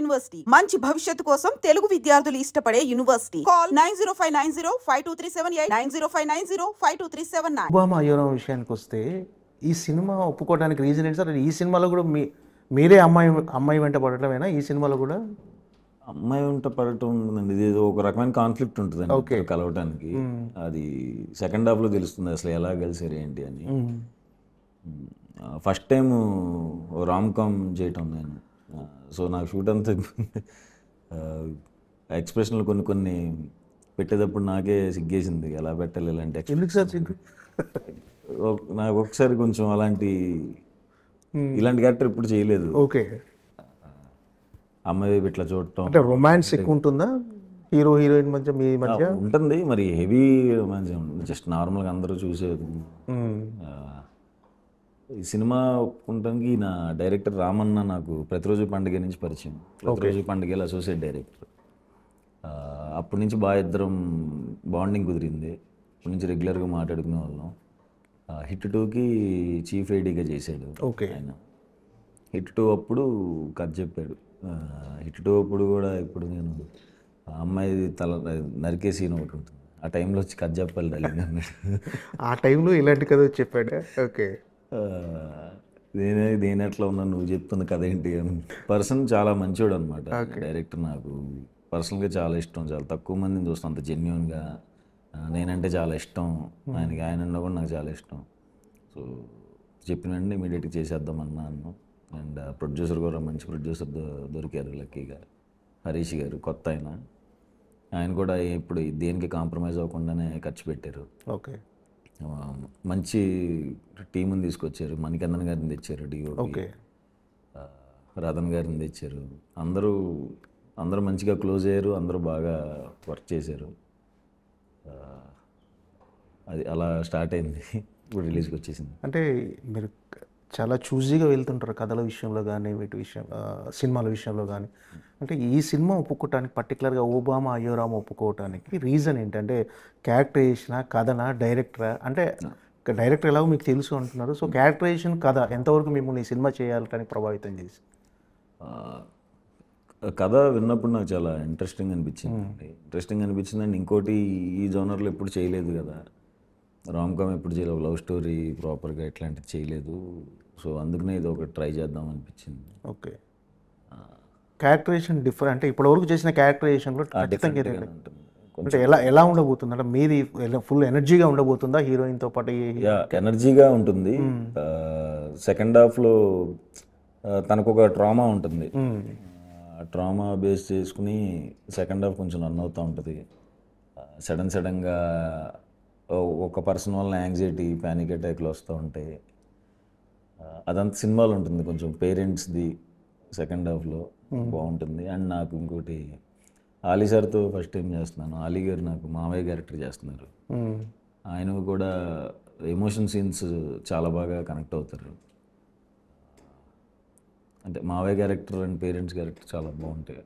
University మంచి భవిష్యత్తు కోసం తెలుగు విద్యార్థులు ఇష్టపడే యూనివర్సిటీ. కాల్ 9059052378 9059052379. ఒబామా అయ్యోరాం విషయానికి వస్తే ఈ సినిమా ఒప్పుకోవడానికి రీజన్ ఏంటి సార్? ఈ సినిమాలో కూడా మీరే అమ్మాయి వెంట పడటమేనా ఈ సినిమాలో కూడా? అమ్మాయి వెంట పడటం ఉంటుందండి, ఇది ఒక రకమైన కాన్ఫ్లిక్ట్ ఉంటుందండి కలవటానికి. అది సెకండ్ హాఫ్లో తెలుస్తుంది అసలు ఎలా కలిసారు ఏంటి అని. ఫస్ట్ టైం రామ్ కామ్ చేయటం నేను. సో నాకు షూట్ అంతా ఎక్స్ప్రెషన్లు కొన్ని పెట్టేటప్పుడు నాకే సిగ్గేసింది, ఎలా పెట్టాలి ఇలాంటి ఎక్స్ప్రెషన్. నాకు ఒకసారి కొంచెం ఇలాంటి క్యారెక్టర్ ఇప్పుడు చేయలేదు. ఓకే, అమ్మాయి ఇట్లా చూడటం అంటే రొమాన్స్ ఎక్కువ ఉంటుందా హీరో హీరోయిన్ మధ్య మీ మధ్య? ఉంటుంది, మరి హెవీ రొమాన్స్ ఉంటుంది, జస్ట్ నార్మల్గా అందరూ చూసేది. ఈ సినిమా ఒప్పుకుంటానికి నా డైరెక్టర్ రామన్న నాకు ప్రతిరోజు పండుగ నుంచి పరిచయం. ప్రతిరోజు పండుగలో అసోసియేట్ డైరెక్టర్. అప్పటి నుంచి ఇద్దరం బాండింగ్ కుదిరింది. అప్పటి నుంచి రెగ్యులర్గా మాట్లాడుకునే వాళ్ళం. హిట్ 2కి చీఫ్ ఐడీగా చేశాడు ఆయన. హిట్ 2 అప్పుడు కథ చెప్పాడు. హిట్ 2 అప్పుడు కూడా ఇప్పుడు నేను అమ్మాయి తల నరికే సీన్ ఒకటి ఉంటుంది, ఆ టైంలో వచ్చి కథ చెప్పాలి డార్లింగ్ అన్నాడు. ఆ టైంలో ఇలాంటి కథ చెప్పాడు. ఓకే, నేను ఎట్లా ఉన్నా నువ్వు చెప్తున్న కథ ఏంటి అని. పర్సన్ చాలా మంచోడు అనమాట డైరెక్టర్. నాకు పర్సనల్గా చాలా ఇష్టం, చాలా తక్కువ మందిని చూస్తాను అంత జెన్యున్గా. నేనంటే చాలా ఇష్టం ఆయనకి, ఆయన కూడా నాకు చాలా ఇష్టం. సో చెప్పినండి ఇమీడియట్గా చేసేద్దాం అన్నాను. అండ్ ప్రొడ్యూసర్ కూడా మంచి ప్రొడ్యూసర్ దొరికారు లక్కీగా, హరీష్ గారు, కొత్త ఆయన కూడా ఇప్పుడు దేనికి కాంప్రమైజ్ అవ్వకుండానే ఖర్చు పెట్టారు. ఓకే, మంచి టీముని తీసుకొచ్చారు. మణికందన్ గారిని తెచ్చారు, డిఓపి రతన్ గారిని తెచ్చారు. అందరూ మంచిగా క్లోజ్ అయ్యారు, అందరూ బాగా వర్క్ చేశారు. అది అలా స్టార్ట్ అయింది, ఇప్పుడు రిలీజ్కి వచ్చేసింది. అంటే మీరు చాలా చూజీగా వెళ్తుంటారు కథల విషయంలో కానీ వీటి సినిమాల విషయంలో కానీ. అంటే ఈ సినిమా ఒప్పుకోవటానికి పర్టికులర్గా ఒబామా అయ్యోరామ్ ఒప్పుకోవటానికి రీజన్ ఏంటంటే క్యారెక్టరైజేషనా, కథనా, డైరెక్టరా? అంటే డైరెక్టర్ ఎలాగో మీకు తెలుసు అంటున్నారు, సో క్యారెక్టరైజేషన్, కథ ఎంతవరకు మిమ్మల్ని ఈ సినిమా చేయాలని ప్రభావితం చేసి? కథ విన్నప్పుడు నాకు చాలా ఇంట్రెస్టింగ్ అనిపించింది అండ్ ఇంకోటి ఈ జోనర్లో ఎప్పుడు చేయలేదు కదా, రామ్ కామ్ ఎప్పుడు చేయలేదు, లవ్ స్టోరీ ప్రాపర్గా ఇట్లాంటిది చేయలేదు. సో అందుకనే ఇది ఒకటి ట్రై చేద్దాం అనిపించింది. ఓకే, క్యారెక్టరైజేషన్ డిఫరెంట్ అంటే ఇప్పటివరకు చేసిన క్యారెక్టరైజేషన్లో అంటే ఎలా ఉండబోతుంది? అంటే మీది ఫుల్ ఎనర్జీగా ఉండబోతుందా హీరోయిన్తో పాటు? ఎనర్జీగా ఉంటుంది. సెకండ్ హాఫ్లో తనకు ఒక ట్రామా ఉంటుంది, ట్రామా బేస్ చేసుకుని సెకండ్ హాఫ్ కొంచెం రన్ అవుతూ ఉంటుంది. సడన్గా ఒక పర్సన్ వల్ల యాంగ్జైటీ, ప్యానిక్ అటాక్లు వస్తూ ఉంటాయి. అదంతా సినిమాలో ఉంటుంది, కొంచెం పేరెంట్స్ది సెకండ్ హాఫ్లో బాగుంటుంది. అండ్ నాకు ఇంకోటి ఆలీ సార్తో ఫస్ట్ టైం చేస్తున్నాను. ఆలీ గారు నాకు మావయ్య క్యారెక్టర్ చేస్తున్నారు. ఆయన కూడా ఎమోషన్ సీన్స్ చాలా బాగా కనెక్ట్ అవుతారు. అంటే మావయ్య క్యారెక్టర్ అండ్ పేరెంట్స్ క్యారెక్టర్ చాలా బాగుంటాయి.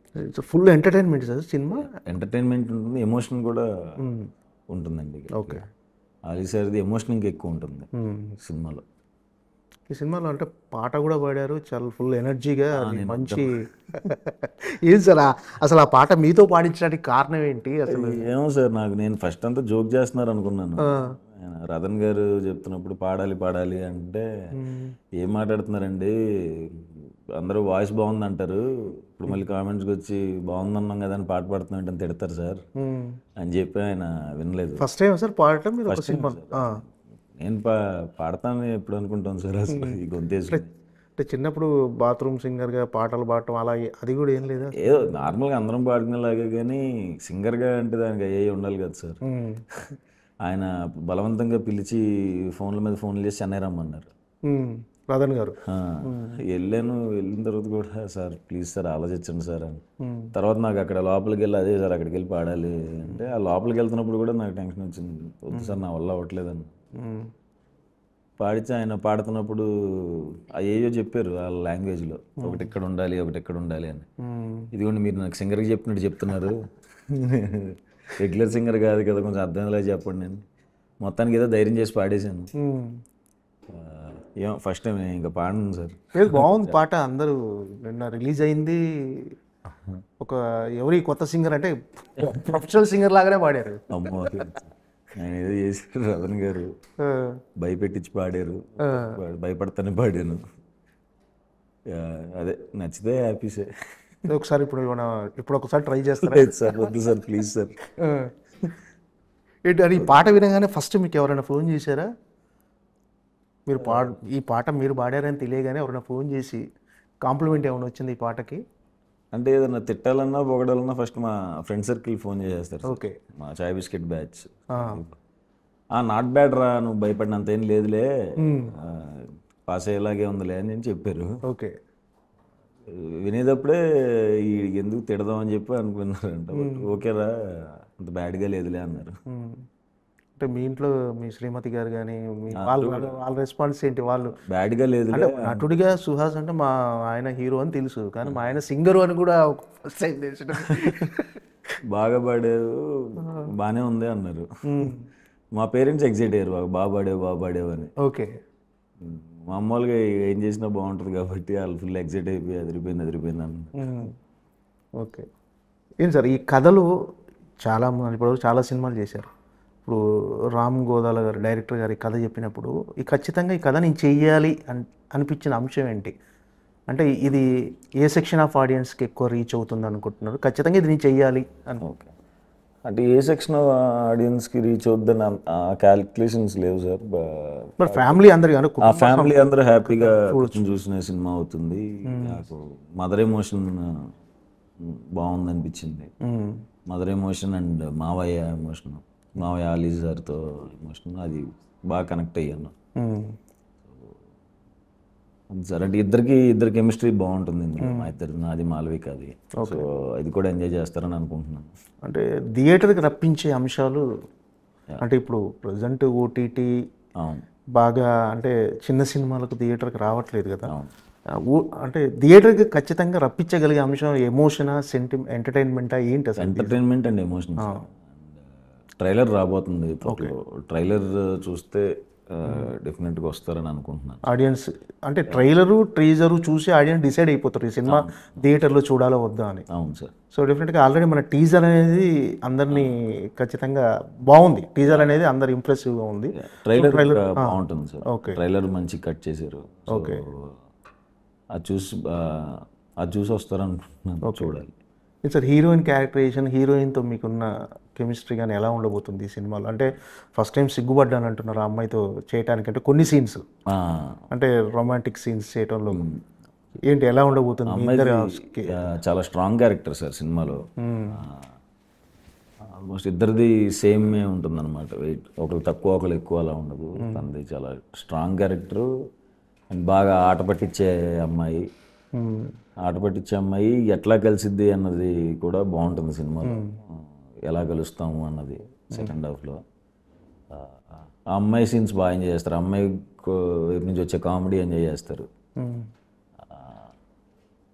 Full entertainment sir cinema. Entertainment ఉంటుంది, ఎమోషన్ కూడా ఉంటుందండి. ఓకే, ఆలీ సార్ది ఎమోషన్ ఇంకా ఎక్కువ ఉంటుంది సినిమాలో. ఈ సినిమాలో అంటే పాట కూడా పాడారు చాలా ఫుల్ ఎనర్జీగా, మంచి. ఏం సార్ అసలు ఆ పాట మీతో పాడించడానికి కారణం ఏంటి అసలు? ఏమో సార్, నేను ఫస్ట్ అంతా జోక్ చేస్తున్నారు అనుకున్నాను. రతన్ గారు చెప్తున్నప్పుడు పాడాలి అంటే ఏం మాట్లాడుతున్నారండి, అందరూ వాయిస్ బాగుంది అంటారు, ఇప్పుడు మళ్ళీ కామెంట్స్కి వచ్చి బాగుందన్నాం కదా అని పాట పాడుతున్నట్టు అని తిడతారు సార్ అని చెప్పి ఆయన వినలేదు. ఫస్ట్ టైం సార్ పాడటం మీరు? నేను పాడతాను ఎప్పుడు అనుకుంటాను సార్ అసలు ఈ గొంతేసి. అంటే చిన్నప్పుడు బాత్రూమ్ సింగర్గా పాటలు పాడటం అలా అది కూడా ఏం లేదా? ఏదో నార్మల్గా అందరం పాడుకునేలాగే, కానీ సింగర్గా అంటే దానికి అయ్యే ఉండాలి కదా సార్. ఆయన బలవంతంగా పిలిచి ఫోన్ల మీద ఫోన్లు చేసి చెన్నై రమ్మన్నారు రతన్ గారు. వెళ్ళిన తర్వాత కూడా సార్ ప్లీజ్ సార్ ఆలోచించండి సార్ అని. తర్వాత నాకు అక్కడ లోపలికి వెళ్ళి అదే సార్ అక్కడికి వెళ్ళి పాడాలి అంటే, ఆ లోపలికి వెళ్తున్నప్పుడు కూడా నాకు టెన్షన్ వచ్చింది, వద్దు సార్ నా వల్ల అవ్వట్లేదని. పాడితే ఆయన పాడుతున్నప్పుడు అయ్యో చెప్పారు వాళ్ళ లాంగ్వేజ్లో, ఒకటి ఇక్కడ ఉండాలి ఒకటి ఎక్కడ ఉండాలి అని. ఇదిగోండి మీరు నాకు సింగర్కి చెప్పినట్టు చెప్తున్నారు, రెగ్యులర్ సింగర్ కాదు కదా, కొంచెం అర్థమయ్యేలా చెప్పండి. నేను మొత్తానికి ఏదో ధైర్యం చేసి పాడేశాను. ఏమో ఫస్ట్ టైం ఇంకా పాడను సార్. బాగుంది పాట, అందరూ నిన్న రిలీజ్ అయింది, ఒక ఎవరి కొత్త సింగర్ అంటే ప్రొఫెషనల్ సింగర్ లాగానే పాడారు. అమ్మో ఆయన ఏదో చేశారు రతన్ గారు, భయపెట్టించి పాడారు, భయపడతానే పాడాను. అదే నచ్చితే హ్యాపీసే. ఒకసారి ఇప్పుడు ఒకసారి ట్రై చేస్తారా? లేదు సార్, వద్దు సార్, ప్లీజ్ సార్. ఏంటి అది ఈ పాట వినగానే ఫస్ట్ మీకు ఎవరైనా ఫోన్ చేశారా? మీరు ఈ పాట మీరు పాడారని తెలియగానే ఎవరైనా ఫోన్ చేసి కాంప్లిమెంట్ ఏమైనా వచ్చింది ఈ పాటకి? అంటే ఏదన్నా తిట్టాలన్నా పొగడాలన్నా ఫస్ట్ మా ఫ్రెండ్ సర్కిల్ ఫోన్ చేసేస్తారు. ఓకే. మా చాయ్ బిస్కెట్ బ్యాచ్, నాట్ బ్యాడ్ రా, నువ్వు భయపడినంత ఏం లేదులే, పాస్ అయ్యేలాగే ఉందిలే అని నేను చెప్పారు. ఓకే. వినేటప్పుడే ఈ ఎందుకు తిడదాం అని చెప్పి అనుకున్నారంట. ఓకేరా, అంత బ్యాడ్గా లేదులే అన్నారు. అంటే మీ ఇంట్లో మీ శ్రీమతి గారు కానీ వాళ్ళ రెస్పాన్స్ ఏంటి? వాళ్ళు బ్యాడ్గా లేదు అంటే నటుడిగా సుహాస్ అంటే మా ఆయన హీరో అని తెలుసు, కానీ మా ఆయన సింగరు అని కూడా ఫస్ట్ టైం తెలుసు. బాగా పాడావు, బాగానే ఉంది అన్నారు. మా పేరెంట్స్ ఎగ్జైట్ అయ్యారు, బాగా పాడావు అని. ఓకే. మామూలుగా ఏం చేసినా బాగుంటుంది కాబట్టి వాళ్ళు ఫుల్ ఎగ్జైట్ అయిపోయి అదిరిపోయింది అన్న. ఓకే. ఏం సార్ ఈ కథలు ఇప్పుడు చాలా సినిమాలు చేశారు. ఇప్పుడు రామ్ గోదాల గారు డైరెక్టర్ గారు ఈ కథ చెప్పినప్పుడు ఖచ్చితంగా ఈ కథ నేను చెయ్యాలి అనిపించిన అంశం ఏంటి? అంటే ఇది ఏ సెక్షన్ ఆఫ్ ఆడియన్స్కి ఎక్కువ రీచ్ అవుతుంది అనుకుంటున్నారు? ఖచ్చితంగా ఇది నేను చెయ్యాలి అని. ఓకే. అంటే ఏ సెక్షన్ ఆఫ్ ఆడియన్స్కి రీచ్ అవుద్దని క్యాలిక్యులేషన్స్ లేవు సార్. బట్ ఫ్యామిలీ అందరు ఫ్యామిలీ అందరూ హ్యాపీగా చూసిన సినిమా అవుతుంది. నాకు మదర్ ఎమోషన్ బాగుంది అనిపించింది. మదర్ ఎమోషన్ అండ్ మావయ్య అలీ సార్తో ఎమోషన్ అది బాగా కనెక్ట్ అయ్యాను సార్. అంటే ఇద్దరు కెమిస్ట్రీ బాగుంటుంది ఇందులో, మా ఇద్దరు, నాది మాలవికది. సో అది కూడా ఎంజాయ్ చేస్తారని అనుకుంటున్నాను. అంటే థియేటర్కి రప్పించే అంశాలు అంటే ఇప్పుడు ప్రజెంట్ ఓటీటీ బాగా అంటే చిన్న సినిమాలకు థియేటర్కి రావట్లేదు కదా. అంటే థియేటర్కి ఖచ్చితంగా రప్పించగలిగే అంశం ఎమోషనా, ఎంటర్టైన్మెంటా ఏంటి అసలు? Entertainment and emotion. ట్రైలర్ రాబోతుంది, ట్రైలర్ చూస్తే డెఫినెట్గా వస్తారని అనుకుంటున్నాను. ఆడియన్స్ అంటే ట్రైలరు టీజరు చూసి ఆడియన్స్ డిసైడ్ అయిపోతారు ఈ సినిమా థియేటర్లో చూడాలో వద్దా అని. అవును సార్. సో డెఫినెట్గా ఆల్రెడీ మన టీజర్ అనేది అందరినీ ఖచ్చితంగా బాగుంది. టీజర్ అనేది అందరు ఇంప్రెసివ్గా ఉంది. ట్రైలర్ బాగుంటుంది సార్. ఓకే. ట్రైలర్ మంచి కట్ చేశారు. ఓకే. అది చూసి వస్తారనుకుంటున్నాను, చూడాలి. సార్ హీరోయిన్ క్యారెక్టరైజేషన్, హీరోయిన్తో మీకున్న కెమిస్ట్రీ కానీ ఎలా ఉండబోతుంది ఈ సినిమాలో? అంటే ఫస్ట్ టైం సిగ్గుపడ్డాను అంటున్నారు ఆ అమ్మాయితో చేయడానికి, అంటే కొన్ని సీన్స్ అంటే రొమాంటిక్ సీన్స్ చేయడంలో ఏంటి ఎలా ఉండబోతుంది? చాలా స్ట్రాంగ్ క్యారెక్టర్ సార్ సినిమాలో. ఆల్మోస్ట్ ఇద్దరిది సేమే ఉంటుంది అనమాట. వెయిట్ ఒకరు తక్కువ ఒకరు ఎక్కువ అలా ఉండదు. తనది చాలా స్ట్రాంగ్ క్యారెక్టరు అండ్ బాగా ఆట పట్టించే అమ్మాయి. ఎట్లా కలిసిద్ది అన్నది కూడా బాగుంటుంది సినిమాలో. ఎలా కలుస్తాము అన్నది సెకండ్ హాఫ్లో. ఆ అమ్మాయి సీన్స్ బాగా ఎంజాయ్ చేస్తారు. అమ్మాయి వైపు నుంచి వచ్చే కామెడీ ఎంజాయ్ చేస్తారు.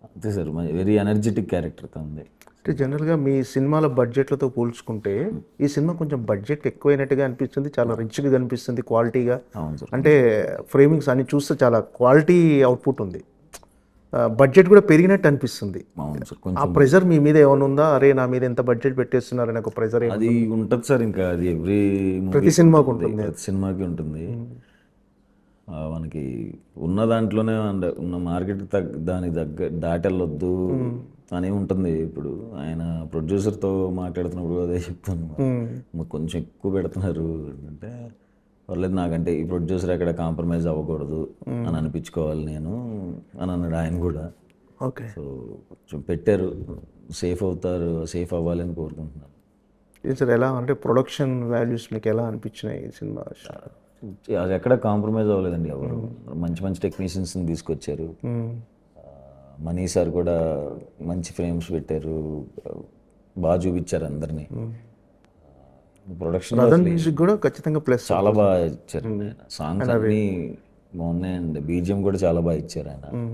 అంతే సార్, వెరీ ఎనర్జెటిక్ క్యారెక్టర్ తనది. అంటే జనరల్గా మీ సినిమాల బడ్జెట్లతో పోల్చుకుంటే ఈ సినిమా కొంచెం బడ్జెట్ ఎక్కువైనట్టుగా అనిపిస్తుంది, చాలా రిచ్గా కనిపిస్తుంది, క్వాలిటీగా. అవును సార్. అంటే ఫ్రేమింగ్స్ అన్ని చూస్తే చాలా క్వాలిటీ అవుట్పుట్ ఉంది, బడ్జెట్ కూడా పెరిగినట్టు అనిపిస్తుంది. అవును సార్. ఆ ప్రెజర్ మీ మీద ఏమైనా ఉందా? అరే నా మీద ఎంత బడ్జెట్ పెట్టేస్తున్నారని ఒక ప్రెజర్ అది ఉంటుంది సార్. ఇంకా అది ప్రతి సినిమాకి ఉంటుంది, ప్రతి సినిమాకి ఉంటుంది. మనకి ఉన్న దాంట్లోనే ఉన్న మార్కెట్ దానికి దాటెళ్ళొద్దు అని ఉంటుంది. ఇప్పుడు ఆయన ప్రొడ్యూసర్తో మాట్లాడుతున్నప్పుడు అదే చెప్తాను, మాకు కొంచెం ఎక్కువ పెడుతున్నారు అంటే పర్లేదు, నాకంటే ఈ ప్రొడ్యూసర్ ఎక్కడ కాంప్రమైజ్ అవ్వకూడదు అని అనిపించుకోవాలి నేను అని అన్నాడు ఆయన కూడా. ఓకే. సో కొంచెం పెట్టారు, సేఫ్ అవ్వాలని కోరుకుంటున్నాను. సార్ ఎలా అంటే ప్రొడక్షన్ వాల్యూస్ మీకు ఎలా అనిపించినాయి ఈ సినిమా? అది ఎక్కడ కాంప్రమైజ్ అవ్వలేదండి ఎవరు. మంచి మంచి టెక్నీషియన్స్ని తీసుకొచ్చారు. మనీ సార్ కూడా మంచి ఫ్రేమ్స్ పెట్టారు, బాగా చూపించారు అందరినీ. ప్రొడక్షన్ మ్యూజిక్ కూడా ఖచ్చితంగా ప్లస్, చాలా బాగా ఇచ్చారు. సాంగ్స్ అన్నీ బాగున్నాయి అండ్ బీజిఎం కూడా చాలా బాగా ఇచ్చారు ఆయన.